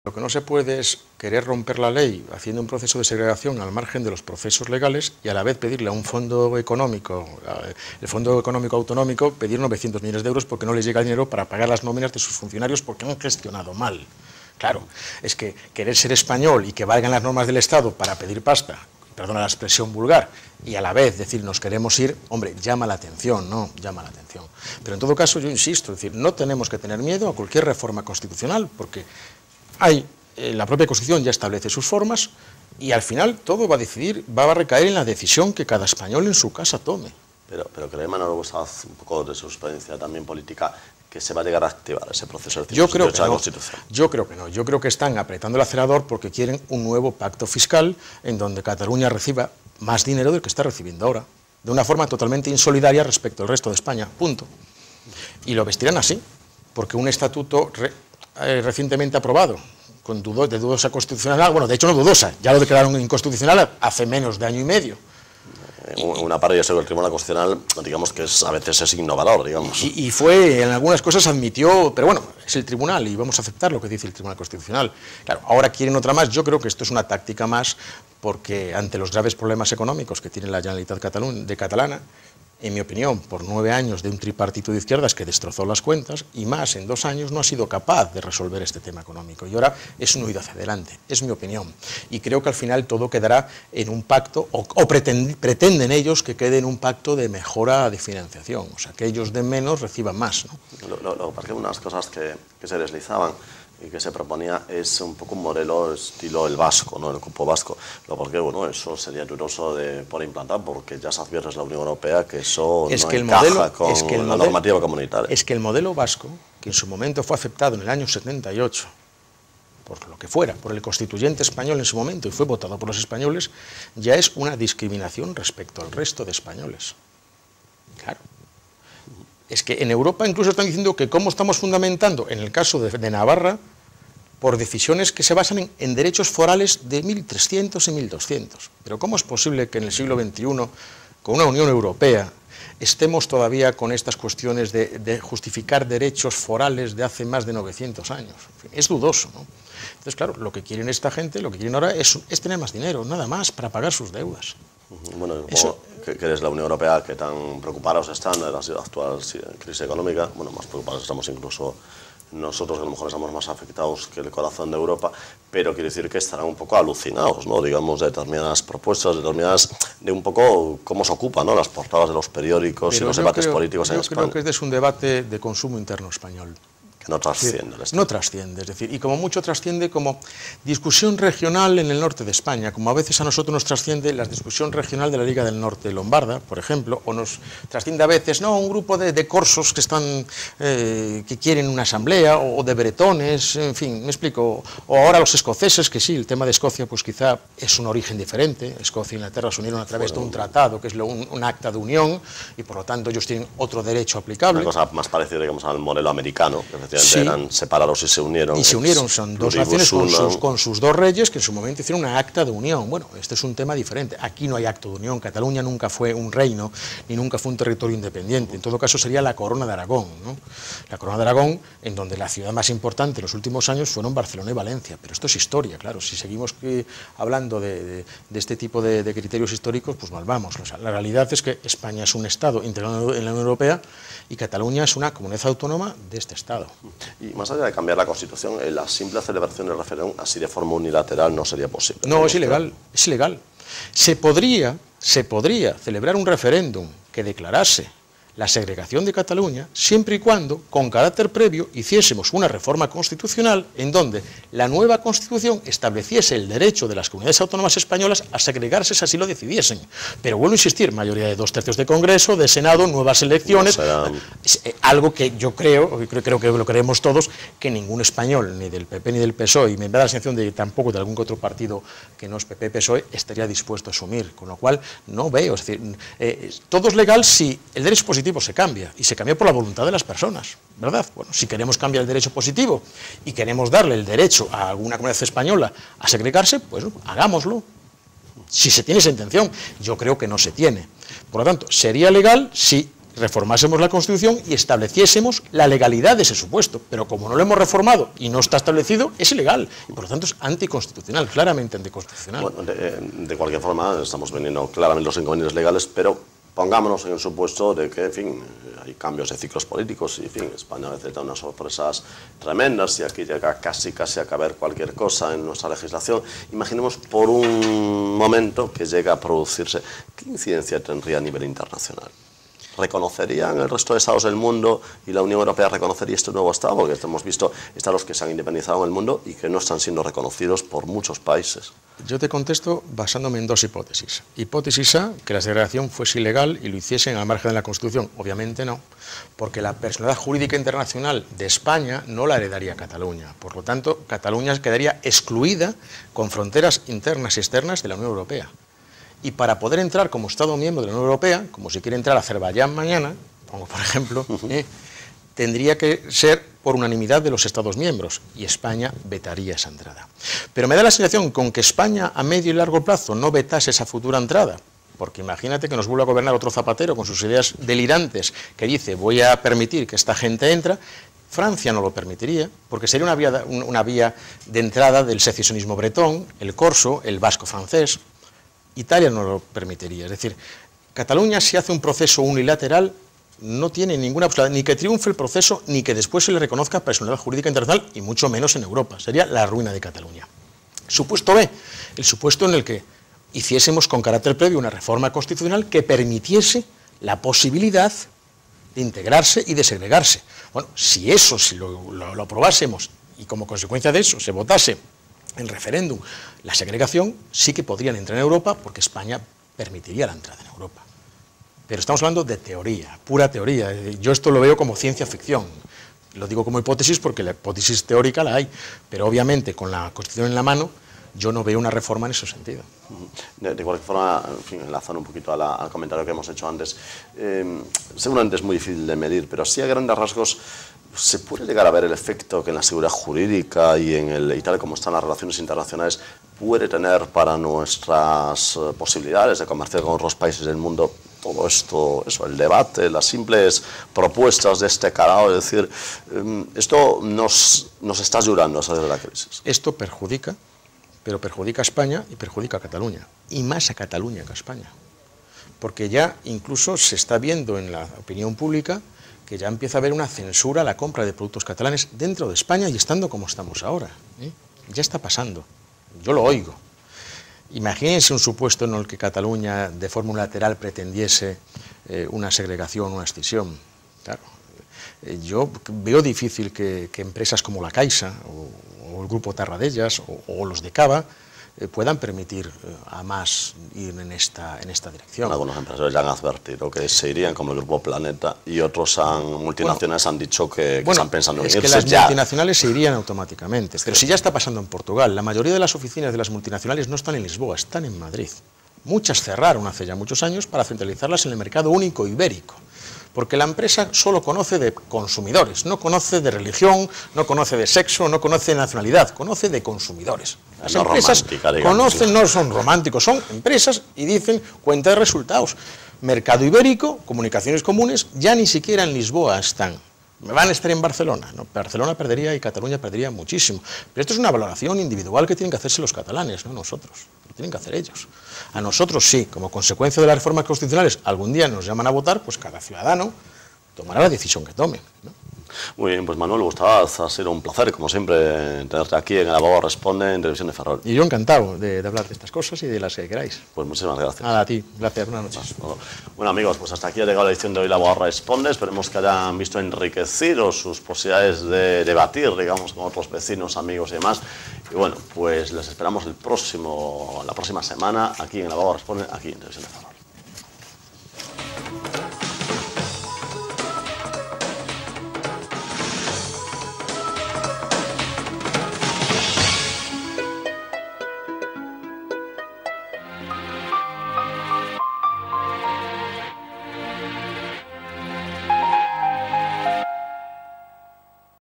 Lo que no se puede es querer romper la ley haciendo un proceso de segregación al margen de los procesos legales y a la vez pedirle a un fondo económico, el Fondo Económico Autonómico, pedir 900 millones de euros porque no les llega el dinero para pagar las nóminas de sus funcionarios porque han gestionado mal. Claro, es que querer ser español y que valgan las normas del Estado para pedir pasta, perdona la expresión vulgar, y a la vez decir nos queremos ir, hombre, llama la atención, ¿no? Llama la atención. Pero en todo caso yo insisto, es decir, no tenemos que tener miedo a cualquier reforma constitucional porque la propia Constitución ya establece sus formas y al final todo va a recaer en la decisión que cada español en su casa tome. Pero cree Manolo Bustamante, un poco de su experiencia también política, que se va a llegar a activar ese proceso de yo creo que la no. Constitución. Yo creo que no. Yo creo que están apretando el acelerador porque quieren un nuevo pacto fiscal en donde Cataluña reciba más dinero del que está recibiendo ahora, de una forma totalmente insolidaria respecto al resto de España, punto. Y lo vestirán así, porque un estatuto recientemente aprobado, de dudosa constitucionalidad, bueno, de hecho no dudosa, ya lo declararon inconstitucional hace menos de año y medio. Una parte de eso del Tribunal Constitucional, digamos que a veces es innovador, digamos. Y fue, en algunas cosas admitió, pero bueno, es el Tribunal y vamos a aceptar lo que dice el Tribunal Constitucional. Claro, ahora quieren otra más, yo creo que esto es una táctica más, porque ante los graves problemas económicos que tiene la Generalitat catalana, en mi opinión, por 9 años de un tripartito de izquierdas que destrozó las cuentas, y más en 2 años no ha sido capaz de resolver este tema económico. Y ahora es un huido hacia adelante, es mi opinión. Y creo que al final todo quedará en un pacto, o pretenden ellos que quede en un pacto de mejora de financiación, o sea, que ellos den menos, reciban más, ¿no? Porque unas cosas que se deslizaban y que se proponía es un poco un modelo estilo el vasco, ¿no? El cupo vasco. Porque, bueno, eso sería dudoso por implantar, porque ya se advierte la Unión Europea que eso no encaja con la normativa comunitaria. Es que el modelo vasco, que en su momento fue aceptado en el año 78, por lo que fuera, por el constituyente español en su momento, y fue votado por los españoles, ya es una discriminación respecto al resto de españoles. Claro. Es que en Europa incluso están diciendo que cómo estamos fundamentando, en el caso de Navarra, por decisiones que se basan en derechos forales de 1300 y 1200. Pero ¿cómo es posible que en el siglo XXI, con una Unión Europea, estemos todavía con estas cuestiones de justificar derechos forales de hace más de 900 años? En fin, es dudoso, ¿no? Entonces, claro, lo que quieren esta gente, lo que quieren ahora es tener más dinero, nada más, para pagar sus deudas. Bueno, que desde la Unión Europea, que tan preocupados están de la actual crisis económica, bueno, más preocupados estamos incluso nosotros, que a lo mejor estamos más afectados que el corazón de Europa, pero quiere decir que estarán un poco alucinados, ¿no? Digamos, de determinadas propuestas, de un poco cómo se ocupan, ¿no? Las portadas de los periódicos y los debates políticos en España. Yo creo que este es un debate de consumo interno español. No trasciende. No trasciende, es decir, y como mucho trasciende como discusión regional en el norte de España, como a veces a nosotros nos trasciende la discusión regional de la Liga del Norte Lombarda, por ejemplo, o nos trasciende a veces, no, un grupo de corsos que están, que quieren una asamblea, o de bretones, en fin, me explico, o ahora los escoceses, que sí, el tema de Escocia, pues quizá es un origen diferente, Escocia e Inglaterra se unieron a través de un tratado, que es un acta de unión, y por lo tanto ellos tienen otro derecho aplicable. Una cosa más parecida, digamos, al modelo americano, que sí, eran separados y se unieron. Y se unieron, son dos naciones con sus dos reyes que en su momento hicieron una acta de unión. Bueno, este es un tema diferente. Aquí no hay acta de unión. Cataluña nunca fue un reino, ni nunca fue un territorio independiente. En todo caso sería la Corona de Aragón, ¿no? La Corona de Aragón, en donde la ciudad más importante en los últimos años fueron Barcelona y Valencia. Pero esto es historia, claro. Si seguimos hablando de este tipo de criterios históricos, pues mal vamos. O sea, la realidad es que España es un Estado integrado en la Unión Europea y Cataluña es una comunidad autónoma de este Estado. Y más allá de cambiar la Constitución, la simple celebración del referéndum así de forma unilateral no sería posible. No, es ilegal, es ilegal. Se podría celebrar un referéndum que declarase la segregación de Cataluña, siempre y cuando, con carácter previo, hiciésemos una reforma constitucional en donde la nueva Constitución estableciese el derecho de las comunidades autónomas españolas a segregarse si así lo decidiesen. Pero vuelvo a insistir, mayoría de 2/3 de Congreso, de Senado, nuevas elecciones, algo que yo creo que lo creemos todos, que ningún español, ni del PP ni del PSOE, y me da la sensación de que tampoco de algún que otro partido que no es PP-PSOE, estaría dispuesto a asumir, con lo cual no veo, es decir, todo es legal si el derecho positivo se cambia, y se cambia por la voluntad de las personas, ¿verdad? Bueno, si queremos cambiar el derecho positivo y queremos darle el derecho a alguna comunidad española a segregarse, pues hagámoslo. Si se tiene esa intención, yo creo que no se tiene. Por lo tanto, sería legal si reformásemos la Constitución y estableciésemos la legalidad de ese supuesto. Pero como no lo hemos reformado y no está establecido, es ilegal. Y por lo tanto es anticonstitucional, claramente anticonstitucional. Bueno, de cualquier forma, estamos vendiendo claramente los inconvenientes legales, pero pongámonos en el supuesto de que, en fin, hay cambios de ciclos políticos y, en fin, España a veces da unas sorpresas tremendas y aquí llega casi a caber cualquier cosa en nuestra legislación. Imaginemos por un momento que llega a producirse. ¿Qué incidencia tendría a nivel internacional? ¿Reconocerían el resto de estados del mundo y la Unión Europea reconocería este nuevo estado? Porque hemos visto estados que se han independizado en el mundo y que no están siendo reconocidos por muchos países. Yo te contesto basándome en dos hipótesis. Hipótesis A, que la segregación fuese ilegal y lo hiciesen al margen de la Constitución. Obviamente no, porque la personalidad jurídica internacional de España no la heredaría Cataluña. Por lo tanto, Cataluña quedaría excluida con fronteras internas y externas de la Unión Europea. Y para poder entrar como Estado miembro de la Unión Europea, como si quiere entrar a Azerbaiyán mañana, pongo por ejemplo, tendría que ser por unanimidad de los Estados miembros, y España vetaría esa entrada. Pero me da la sensación con que España a medio y largo plazo no vetase esa futura entrada, porque imagínate que nos vuelva a gobernar otro Zapatero con sus ideas delirantes, que dice voy a permitir que esta gente entre. Francia no lo permitiría, porque sería una vía de entrada del secesionismo bretón, el corso, el vasco francés. Italia no lo permitiría. Es decir, Cataluña, si hace un proceso unilateral, no tiene ninguna posibilidad, ni que triunfe el proceso, ni que después se le reconozca personalidad jurídica internacional, y mucho menos en Europa. Sería la ruina de Cataluña. Supuesto B, el supuesto en el que hiciésemos con carácter previo una reforma constitucional que permitiese la posibilidad de integrarse y de segregarse. Bueno, si eso, si lo aprobásemos, y como consecuencia de eso se votase en referéndum la segregación, sí que podrían entrar en Europa, porque España permitiría la entrada en Europa. Pero estamos hablando de teoría, pura teoría. Yo esto lo veo como ciencia ficción. Lo digo como hipótesis porque la hipótesis teórica la hay, pero obviamente con la Constitución en la mano yo no veo una reforma en ese sentido. De cualquier forma, en fin, enlazando un poquito al comentario que hemos hecho antes, seguramente es muy difícil de medir, pero sí a grandes rasgos se puede llegar a ver el efecto que en la seguridad jurídica y tal como están las relaciones internacionales puede tener para nuestras posibilidades de comerciar con otros países del mundo. Todo esto, el debate, las simples propuestas de este calado, es decir, esto nos está ayudando a salir de la crisis. Esto perjudica, pero perjudica a España y perjudica a Cataluña, y más a Cataluña que a España, porque ya incluso se está viendo en la opinión pública que ya empieza a haber una censura a la compra de productos catalanes dentro de España y estando como estamos ahora. Ya está pasando, yo lo oigo. Imagínense un supuesto en el que Cataluña de forma unilateral pretendiese una segregación, una escisión. Claro, yo veo difícil que empresas como la Caixa o el Grupo Tarradellas o los de Cava puedan permitir a más ir en esta dirección. Algunos empresarios ya han advertido que se irían, como el Grupo Planeta, y otros multinacionales han dicho que están pensando en irse ya. Es que las multinacionales se irían automáticamente, pero si ya está pasando en Portugal, la mayoría de las oficinas de las multinacionales no están en Lisboa, están en Madrid. Muchas cerraron hace ya muchos años para centralizarlas en el mercado único ibérico, porque la empresa solo conoce de consumidores, no conoce de religión, no conoce de sexo, no conoce de nacionalidad, conoce de consumidores. Las empresas conocen, no son románticos, son empresas y dicen cuenta de resultados. Mercado ibérico, comunicaciones comunes, ya ni siquiera en Lisboa están. ¿Van a estar en Barcelona? No, Barcelona perdería y Cataluña perdería muchísimo. Pero esto es una valoración individual que tienen que hacerse los catalanes, no nosotros. Lo tienen que hacer ellos. A nosotros sí, como consecuencia de las reformas constitucionales, algún día nos llaman a votar, pues cada ciudadano tomará la decisión que tome, ¿no? Muy bien, pues Manuel Gustafaz, ha sido un placer, como siempre, tenerte aquí en El Abogado Responde, en Televisión de Ferrol. Y yo encantado de hablar de estas cosas y de las que queráis. Pues muchísimas gracias. Nada, a ti, gracias, buenas noches. Bueno amigos, pues hasta aquí ha llegado la edición de hoy El Abogado Responde. Esperemos que hayan visto enriquecidos sus posibilidades de debatir, digamos, con otros vecinos, amigos y demás. Y bueno, pues les esperamos la próxima semana aquí en El Abogado Responde, aquí en Televisión de Ferrol.